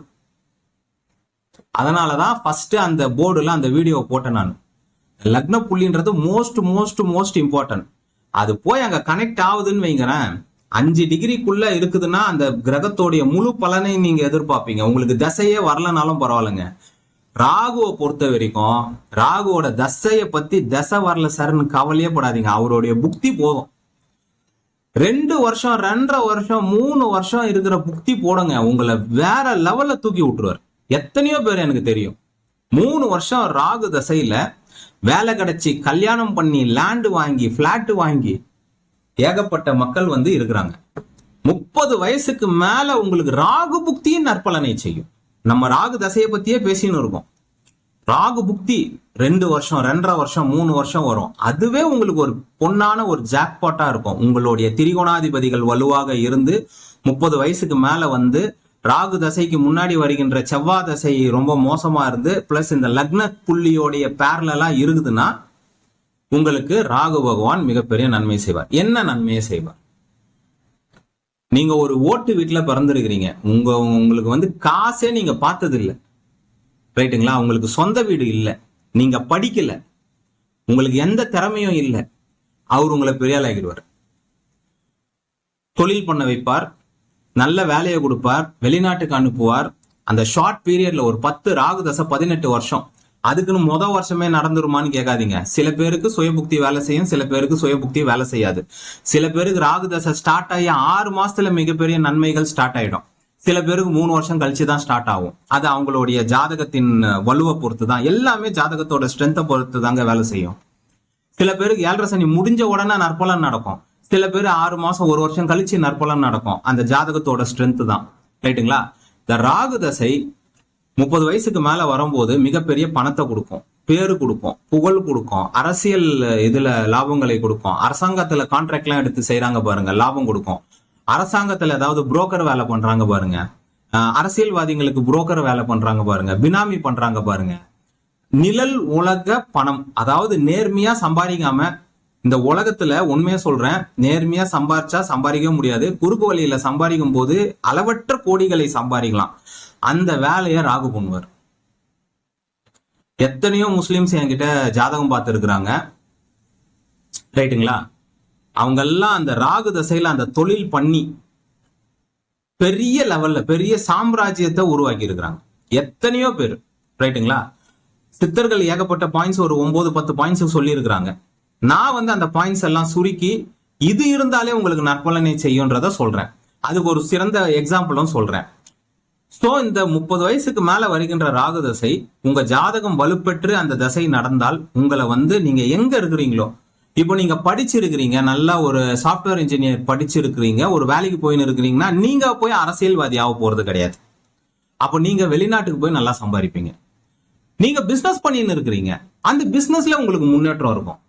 அதனாலதான் ஃபர்ஸ்ட் அந்த போர்டுல அந்த வீடியோ போட்டேன் நான். லக்ன புள்ளின்றது மோஸ்ட் மோஸ்ட் மோஸ்ட் இம்பார்ட்டன்ட். அது போய் அங்க கனெக்ட் ஆகுதுன்னு வைங்கிறேன், 5 டிகிரிக்குள்ள இருக்குதுன்னா அந்த கிரகத்தோடைய முழு பலனை நீங்க எதிர்பார்ப்பீங்க. உங்களுக்கு தசையே வரலனாலும் பரவாயில்லைங்க. ராகுவை பொறுத்த வரைக்கும் ராகுவோட தசையை பத்தி தசை வரல சார்னு கவலையே படாதீங்க, அவருடைய புக்தி போதும். 2 வருஷம் 2.5 வருஷம் 3 வருஷம் இருக்கிற புக்தி போடுங்க, உங்களை வேற லெவல்ல தூக்கி விட்டுருவார். எத்தனையோ பேர் எனக்கு தெரியும் 3 வருஷம் ராகு தசையில வேலை கிடைச்சி கல்யாணம் பண்ணி லேண்டு வாங்கி பிளாட் வாங்கி ஏகப்பட்ட மக்கள் வந்து இருக்கிறாங்க. 30 வயசுக்கு மேல உங்களுக்கு ராகு புக்தியும் நற்பலனை செய்யும். நம்ம ராகு தசையை பத்தியே பேசின்னு இருக்கோம். ராகு புக்தி 2 வருஷம் 2.5 வருஷம் 3 வருஷம் வரும். அதுவே உங்களுக்கு ஒரு பொன்னான ஒரு ஜாக்பாட்டா இருக்கும். உங்களுடைய திரிகோணாதிபதிகள் வலுவாக இருந்து 30 வயசுக்கு மேல வந்து ராகு தசைக்கு முன்னாடி வருகின்ற செவ்வாய் தசை ரொம்ப மோசமா இருந்து பிளஸ் இந்த லக்ன புள்ளியோடைய பேரலா இருக்குதுன்னா உங்களுக்கு ராகு பகவான் மிகப்பெரிய நன்மை செய்வார். என்ன நன்மையை செய்வார்? நீங்க ஒரு ஓட்டு வீட்டுல பிறந்திருக்கிறீங்க, உங்களுக்கு வந்து காசே நீங்க பார்த்தது இல்லை, ரைட்டுங்களா? உங்களுக்கு சொந்த வீடு இல்லை, நீங்க படிக்கல, உங்களுக்கு எந்த திறமையும் இல்லை, அவர் உங்களை பெரிய ஆள் ஆகிடுவார். தொழில் பண்ண வைப்பார், நல்ல வேலையை கொடுப்பார், வெளிநாட்டுக்கு அனுப்புவார். அந்த ஷார்ட் பீரியட்ல ஒரு 10 ராகு தசை 18 வருஷம் அதுக்குன்னு வருஷமே நடந்துருமான்னு கேட்காதீங்க. சில பேருக்கு சுயபுக்தி வேலை செய்யும், சில பேருக்கு சுயபுக்தி வேலை செய்யாது. சில பேருக்கு ராகு தசை ஸ்டார்ட் ஆகி 6 மாசத்துல மிகப்பெரிய நன்மைகள் ஸ்டார்ட் ஆயிடும். சில பேருக்கு 3 வருஷம் கழிச்சு தான் ஸ்டார்ட் ஆகும். அது அவங்களுடைய ஜாதகத்தின் வலுவை பொறுத்து தான். எல்லாமே ஜாதகத்தோட ஸ்ட்ரென்த்தை பொறுத்து தாங்க வேலை செய்யும். சில பேருக்கு 7.5 சனி முடிஞ்ச உடனே நற்பலன் நடக்கும். சில பேர் 6 மாசம் 1 வருஷம் கழிச்சு நற்பலன் நடக்கும். அந்த ஜாதகத்தோட ஸ்ட்ரென்த் தான். ரைட்டுங்களா? இந்த ராகு தசை 30 வயசுக்கு மேல வரும்போது மிகப்பெரிய பணத்தை கொடுக்கும், பேரு கொடுக்கும், புகழ் கொடுக்கும், அரசியல் இதுல லாபங்களை கொடுக்கும். அரசாங்கத்துல கான்ட்ராக்ட் எல்லாம் எடுத்து செய்யறாங்க பாருங்க, லாபம் கொடுக்கும். அரசாங்கத்துல ஏதாவது புரோக்கர் வேலை பண்றாங்க பாருங்க, அரசியல்வாதிகளுக்கு புரோக்கர் வேலை பண்றாங்க பாருங்க, பினாமி பண்றாங்க பாருங்க. நிழல் உலக பணம், அதாவது நேர்மையா சம்பாதிக்காம, இந்த உலகத்துல உண்மையா சொல்றேன், நேர்மையா சம்பாரிச்சா சம்பாதிக்க முடியாது. குறுக்கு வழியில சம்பாதிக்கும் போது அளவற்ற கோடிகளை சம்பாதிக்கலாம். அந்த வேலையை ராகு பண்ணுவார். எத்தனையோ முஸ்லிம்ஸ் என்கிட்ட ஜாதகம் பார்த்து இருக்கிறாங்க. ரைட்டுங்களா? அவங்க எல்லாம் அந்த ராகு தசையில அந்த தொழில் பண்ணி பெரிய லெவல்ல பெரிய சாம்ராஜ்யத்தை உருவாக்கி இருக்கிறாங்க. எத்தனையோ பேர். ரைட்டுங்களா? சித்தர்கள் ஏகப்பட்ட பாயிண்ட்ஸ் ஒரு 9-10 பாயிண்ட்ஸ் சொல்லி இருக்கிறாங்க. நான் அந்த பாயிண்ட்ஸ் எல்லாம் சுருக்கி இது இருந்தாலே உங்களுக்கு நற்பலனை செய்யும்ன்றத சொல்றேன். அதுக்கு ஒரு சிறந்த எக்ஸாம்பிளும் சொல்றேன். சோ இந்த 30 வயசுக்கு மேல வருகின்ற ராகு தசை உங்க ஜாதகம் வலுப்பெற்று அந்த தசை நடந்தால் உங்களை நீங்க எங்க இருக்கிறீங்களோ, இப்போ நீங்க படிச்சிருக்கிறீங்க, நல்லா ஒரு சாஃப்ட்வேர் இன்ஜினியர் படிச்சிருக்கிறீங்க, ஒரு வேலைக்கு போயின்னு இருக்கிறீங்கன்னா நீங்க போய் அரசியல்வாதி ஆக போறது கிடையாது. அப்போ நீங்க வெளிநாட்டுக்கு போய் நல்லா சம்பாதிப்பீங்க. நீங்க பிசினஸ் பண்ணின்னு இருக்கிறீங்க, அந்த பிசினஸ்ல உங்களுக்கு முன்னேற்றம் இருக்கும்.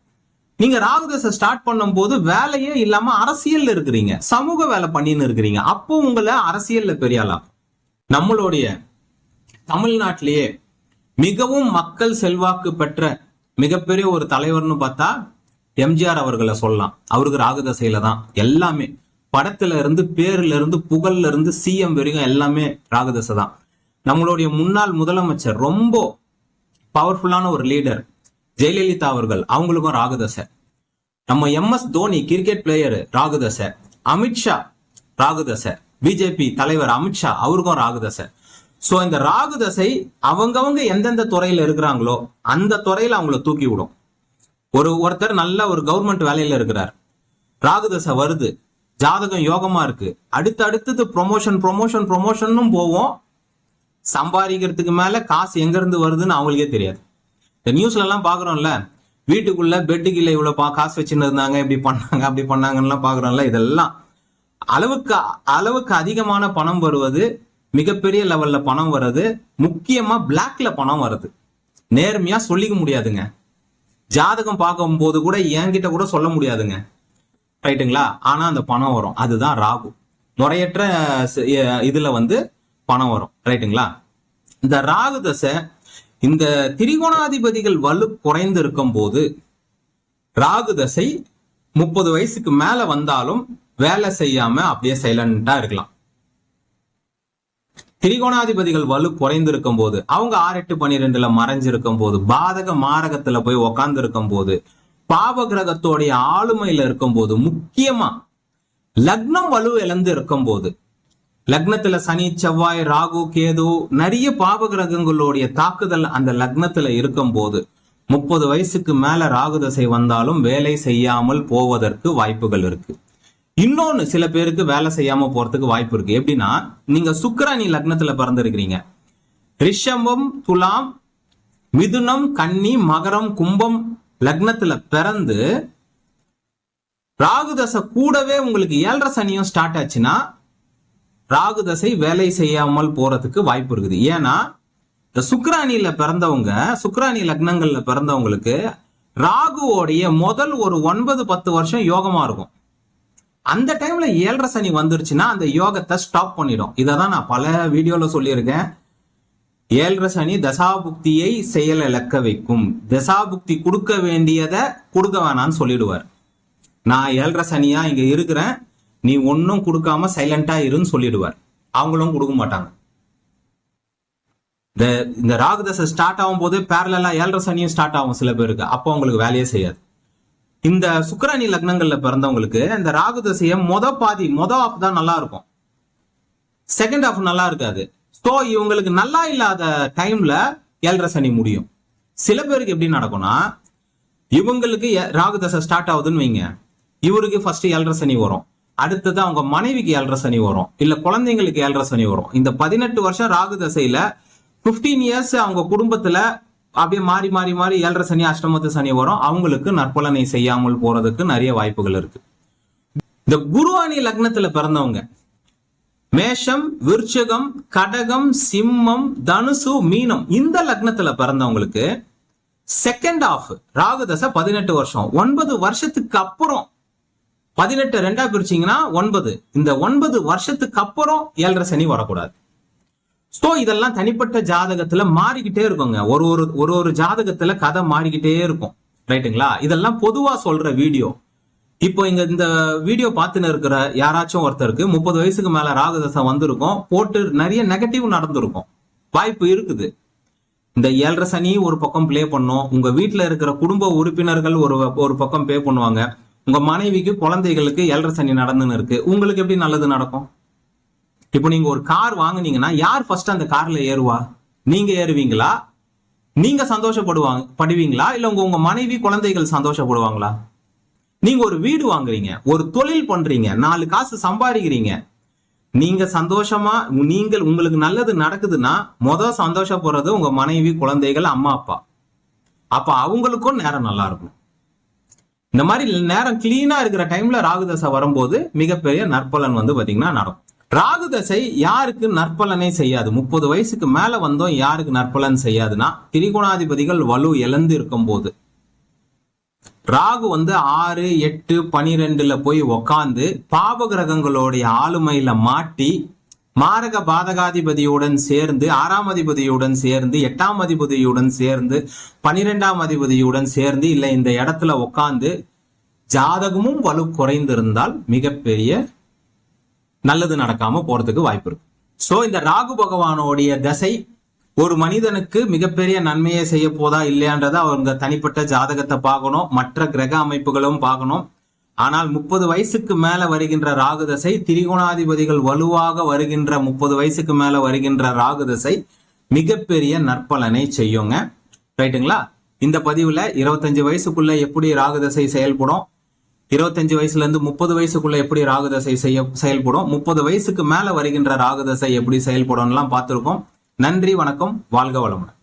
நீங்க ராகுதசை ஸ்டார்ட் பண்ணும் போது வேலையே இல்லாம அரசியல்ல இருக்கிறீங்க, சமூக வேலை பண்ணின்னு இருக்கிறீங்க, அப்போ உங்களை அரசியல்ல பெரியாளா. நம்மளுடைய தமிழ்நாட்டிலேயே மிகவும் மக்கள் செல்வாக்கு பெற்ற மிகப்பெரிய ஒரு தலைவர்னு பார்த்தா எம்ஜிஆர் அவர்களை சொல்லலாம். அவருக்கு ராகுதசையில தான் எல்லாமே, படத்துல இருந்து பேர்ல இருந்து புகழ்ல இருந்து சிஎம் வரைக்கும் எல்லாமே ராகுதசை தான். நம்மளுடைய முன்னாள் முதலமைச்சர் ரொம்ப பவர்ஃபுல்லான ஒரு லீடர் ஜெயலலிதா அவர்கள், அவங்களுக்கும் ராகுதசை. நம்ம MS Dhoni cricket player ராகுதசை, Amit Shah ராகுதசை, BJP தலைவர் அமித்ஷா அவருக்கும் ராகுதசை. சோ இந்த ராகுதசை அவங்கவங்க எந்தெந்த துறையில இருக்கிறாங்களோ அந்த துறையில அவங்கள தூக்கி விடும். ஒருத்தர் நல்ல ஒரு கவர்மெண்ட் வேலையில இருக்கிறார், ராகுதசை வருது, ஜாதகம் யோகமா இருக்கு, அடுத்தது ப்ரொமோஷன் போவோம். சம்பாதிக்கிறதுக்கு மேல காசு எங்க இருந்து வருதுன்னு அவங்களுக்கே தெரியாது. இந்த நியூஸ்ல எல்லாம் பாக்குறோம்ல, வீட்டுக்குள்ள பெட்டுக்கு இல்லை இவ்வளவு காசு வச்சுன்னு இருந்தாங்க, இப்படி பண்ணாங்க அப்படி பண்ணாங்கன்னு பாக்குறோம்ல. இதெல்லாம் அளவுக்கு அதிகமான பணம் வருவது, மிகப்பெரிய லெவல்ல பணம் வருது, முக்கியமா பிளாக்ல பணம் வருது. நேர்மையா சொல்லிக்க முடியாதுங்க. ஜாதகம் பார்க்கும் போது கூட என்கிட்ட கூட சொல்ல முடியாதுங்க. ரைட்டுங்களா? ஆனா அந்த பணம் வரும். அதுதான் ராகு. முறையற்ற இதுல பணம் வரும். ரைட்டுங்களா? இந்த ராகு தசை இந்த திரிகோணாதிபதிகள் வலு குறைந்து இருக்கும் போது ராகு தசை 30 வயசுக்கு மேல வந்தாலும் வேலை செய்யாம அப்படியே சைலண்டா இருக்கலாம். திரிகோணாதிபதிகள் வலு குறைந்து இருக்கும் போது, அவங்க 6, 8, 12 மறைஞ்சிருக்கும் போது, பாதக மாரகத்துல போய் உக்காந்து இருக்கும் போது, பாவ கிரகத்தோடைய ஆளுமையில இருக்கும் போது, முக்கியமா லக்னம் வலு இழந்து இருக்கும் போது, லக்னத்துல சனி, செவ்வாய், ராகு, கேது, நிறைய பாவ கிரகங்களுடைய தாக்குதல் அந்த லக்னத்துல இருக்கும் போது 30 வயசுக்கு மேல ராகு தசை வந்தாலும் வேலை செய்யாமல் போவதற்கு வாய்ப்புகள் இருக்கு. இன்னொன்னு, சில பேருக்கு வேலை செய்யாம போறதுக்கு வாய்ப்பு இருக்கு. எப்படின்னா, நீங்க சுக்கிரானி லக்னத்துல பிறந்திருக்கிறீங்க, ரிஷபம், துலாம், மிதுனம், கன்னி, மகரம், கும்பம் லக்னத்துல பிறந்து ராகுதசை கூடவே உங்களுக்கு 7.5 சனியும் ஸ்டார்ட் ஆச்சுன்னா ராகு தசை வேலை செய்யாமல் போறதுக்கு வாய்ப்பு இருக்குது. ஏன்னா இந்த சுக்கிரானில பிறந்தவங்க, சுக்கிரானி லக்னங்கள்ல பிறந்தவங்களுக்கு ராகுவோடைய முதல் ஒரு 9-10 வருஷம் யோகமா இருக்கும். அந்த டைம்ல 7.5 சனி வந்துருச்சுன்னா அந்த யோகத்தை ஸ்டாப் பண்ணிடும். இததான் நான் பல வீடியோல சொல்லியிருக்கேன். 7.5 சனி தசாபுக்தியை செயல் இழக்க வைக்கும். தசாபுக்தி கொடுக்க வேண்டியதை கொடுக்க வேணான்னு சொல்லிடுவார். நான் 7.5 சனியா இங்க இருக்கிறேன், நீ ஒன்னும் கொடுக்காம சைலண்டா இருன்னு சொல்லிடுவார். அவங்களும் கொடுக்க மாட்டாங்க. இந்த ராகுதசை ஸ்டார்ட் ஆகும் போது பேரலா 7.5 சனியும் ஸ்டார்ட் ஆகும் சில பேருக்கு. அப்போ அவங்களுக்கு வேலையே செய்யாது. இந்த சுக்கிரானி லக்னங்கள்ல பிறந்தவங்களுக்கு இந்த ராகுதசைய மொத ஆஃப் தான் நல்லா இருக்கும், செகண்ட் ஆஃப் நல்லா இருக்காது. சோ இவங்களுக்கு நல்லா இல்லாத டைம்ல 7.5 சனி முடியும். சில பேருக்கு எப்படி நடக்கும்னா, இவங்களுக்கு ராகு தசை ஸ்டார்ட் ஆகுதுன்னு வைங்க, இவருக்கு ஃபர்ஸ்ட் 7.5 சனி வரும், அடுத்தது அவங்க மனைவிக்கு 7.5 சனி வரும், இல்ல குழந்தைங்களுக்கு 7.5 சனி வரும். இந்த 18 வருஷம் ராகு தசையில 15 இயர்ஸ் அவங்க குடும்பத்துல அப்படியே மாறி மாறி மாறி 7.5 சனி அஷ்டமத்து சனி வரும். அவங்களுக்கு நற்பலனை செய்யாமல் போறதுக்கு நிறைய வாய்ப்புகள் இருக்கு. இந்த குருவாணி லக்னத்துல பிறந்தவங்க மேஷம், விருச்சகம், கடகம், சிம்மம், தனுசு, மீனம் இந்த லக்னத்துல பிறந்தவங்களுக்கு செகண்ட் ஆஃப் ராகு தசை 18 வருஷம். 9 வருஷத்துக்கு அப்புறம் 18 2 பிரிச்சீங்கன்னா 9, இந்த 9 வருஷத்துக்கு அப்புறம் 7.5 சனி வரக்கூடாது. சோ இதெல்லாம் தனிப்பட்ட ஜாதகத்துல மாறிக்கிட்டே இருக்குங்க. ஒரு ஜாதகத்துல கதை மாறிக்கிட்டே இருக்கும். ரைட்டுங்களா? இதெல்லாம் பொதுவா சொல்ற வீடியோ. இப்போ இந்த வீடியோ பார்த்துன்னு இருக்கிற யாராச்சும் ஒருத்தருக்கு 30 வயசுக்கு மேல ராகு தசை வந்திருக்கும், போட்டு நிறைய நெகட்டிவ் நடந்திருக்கும், வாய்ப்பு இருக்குது. இந்த 7.5 சனி ஒரு பக்கம் பிளே பண்ணும், உங்க வீட்டுல இருக்கிற குடும்ப உறுப்பினர்கள் ஒரு பக்கம் பே பண்ணுவாங்க, உங்க மனைவிக்கு குழந்தைகளுக்கு 7.5 சனி நடந்துன்னு இருக்கு. உங்களுக்கு எப்படி நல்லது நடக்கும்? இப்போ நீங்க ஒரு கார் வாங்குனீங்கன்னா யார் ஃபர்ஸ்ட் அந்த கார்ல ஏறுவா? நீங்க ஏறுவீங்களா? நீங்க சந்தோஷப்படுவீங்களா? இல்ல உங்க மனைவி குழந்தைகள் சந்தோஷப்படுவாங்களா? நீங்க ஒரு வீடு வாங்குறீங்க, ஒரு தொழில் பண்றீங்க, 4 காசு சம்பாதிக்கிறீங்க, நீங்க சந்தோஷமா உங்களுக்கு நல்லது நடக்குதுன்னா சந்தோஷப்படுறது உங்க மனைவி, குழந்தைகள், அம்மா அப்பா. அப்ப அவங்களுக்கும் நேரம் நல்லா இருக்கும். இந்த மாதிரி நேரம் கிளீனா இருக்கிற டைம்ல ராகுதசை வரும்போது மிகப்பெரிய நற்பலன் பாத்தீங்கன்னா நடக்கும். ராகுதசை யாருக்கு நற்பலனை செய்யாது? 30 வயசுக்கு மேல வந்தோம் யாருக்கு நற்பலன் செய்யாதுன்னா, திரிகோணாதிபதிகள் வலு இழந்து இருக்கும் போது. ராகு 6, 8, 12 போய் உக்காந்து பாப கிரகங்களுடைய ஆளுமையில மாட்டி மாரக பாதகாதிபதியுடன் சேர்ந்து 6ஆம் அதிபதியுடன் சேர்ந்து 8ஆம் அதிபதியுடன் சேர்ந்து 12ஆம் அதிபதியுடன் சேர்ந்து இல்ல இந்த இடத்துல உட்கார்ந்து ஜாதகமும் வலு குறைந்திருந்தால் மிகப்பெரிய நல்லது நடக்காம போறதுக்கு வாய்ப்பு இருக்கு. சோ இந்த ராகு பகவானுடைய தசை ஒரு மனிதனுக்கு மிகப்பெரிய நன்மையை செய்ய போதா இல்லையான்றத அவங்க தனிப்பட்ட ஜாதகத்தை பார்க்கணும், மற்ற கிரக அமைப்புகளும் பார்க்கணும். ஆனால் 30 வயசுக்கு மேல வருகின்ற ராகு தசை, திரிகோணாதிபதிகள் வலுவாக வருகின்ற 30 வயசுக்கு மேல வருகின்ற ராகு தசை மிகப்பெரிய நற்பலனை செய்யுங்க. ரைட்டுங்களா? இந்த பதிவுல 25 வயசுக்குள்ள எப்படி ராகு தசை செயல்படும், 25 வயசுல இருந்து 30 வயசுக்குள்ள எப்படி ராகு தசை செயல்படும், 30 வயசுக்கு மேல வருகின்ற ராகு தசை எப்படி செயல்படும் எல்லாம் பார்த்திருக்கோம். நன்றி, வணக்கம், வாழ்க வளமுடன்.